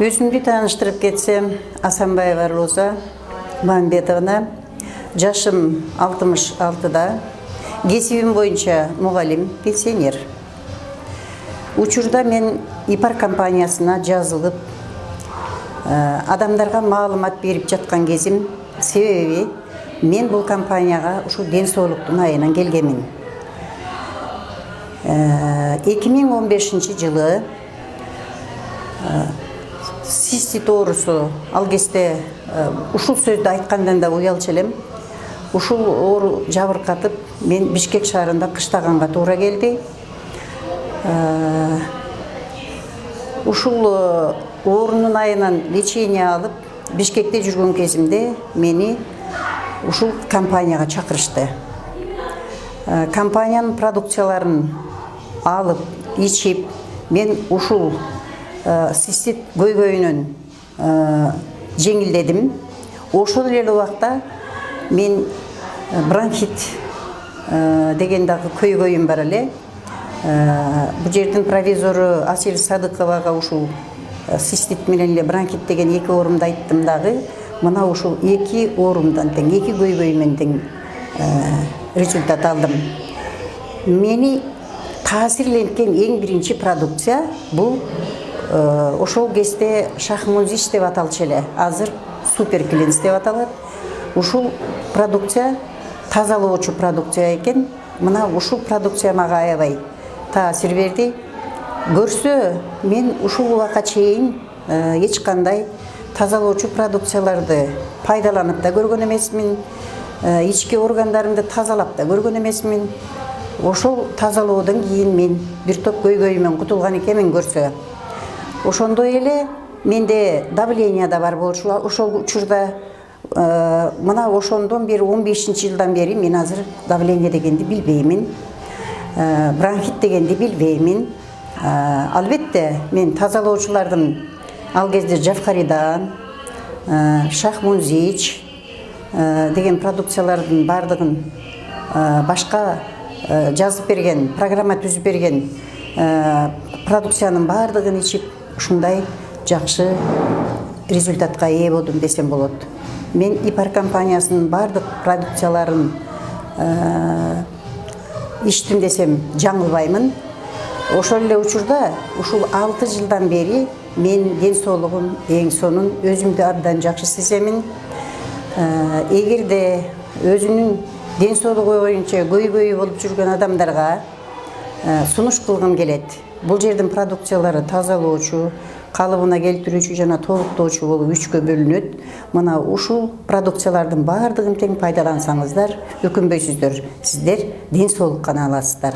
Өзүмдү тааныштырып кетсем, Асанбаева Роза Мамбетовна, жашым 66-да, кесибим боюнча мугалим, пенсионер. Учурда мен ИПАР компаниясына жазылып, адамдарга маалымат берип жаткан кезим, себеби мен бул компанияга ушул ден соолуктун айынан келгемин. 2015 жылы цистит оорусу, ал кезде ушул сөздү айткандан да уялчу элем. Ушул оору жабыркатып, мен Бишкек шаарында кыштаганга туура келди. Ушул оорунун айынан лечение алып, Бишкекте жүргөн кезимде мени ушул компанияга чакырышты. Компаниянын продукцияларын алып, ичип, мен ушул цистит көйгөйүнөн жеңилдедим. Ошол эле убакта мен бронхит деген дагы көйгөйүм бар эле. Бул жердин провизору Асел Садыковага ушул цистит менен эле бронхит деген эки оорумду айттым дагы. Мына ушул эки оорумдан тең, эки көйгөйүмөн тең результат алдым. Мени таасирленткен эң биринчи продукция бул ошол кезде Шахмунзич деп аталчу эле, азыр Супер Клинс деп аталат. Ушул продукция тазалоочу продукция экен. Мына ушул продукция мага аябай таасир берди. Көрсө, мен ушул убакка чейин эч кандай тазалоочу продукцияларды пайдаланып да көргөн эмесмин. Ички органдарымды тазалап да көргөн эмесмин. Ошол тазалоодон кийин мен бир топ көйгөйүмөн кутулган экенмин көрсө. Ошондой эле менде давление да бар болчу. Ошол учурда мына ошондон бери 15-жылдан бери мен азыр давление дегенди билбеймин. Бронхит дегенди билбеймин. Албетте мен тазалоочулардын ал кезде Жавхаридан, Шахмунзич деген продукциялардын бардыгын башка жазып берген, программа түзүп берген продукциянын бардыгын ичип, ушундай жакшы результатка ээ болдум десем болот. Мен ИПАР компаниясынын бардык продукцияларын иштим десем жаңылбаймын. Ошол эле учурда ушул 6 жылдан бери мен ден соолугум эң сонун, өзүмдү абдан жакшы сеземин. Эгерде өзүнүн ден соолугу боюнча көйгөйү болуп жүргөн адамдарга сунуш кылгым келет. Бул жердин продукциялары тазалоочу, калыбына келтирүүчү жана толуктоочу болуп 3кө бөлүнөт. Мына ушул продукциялардын бардыгын тең пайдалансаңыздар, өкүнбөйсүздөр. Сиздер ден соолук гана аласыздар.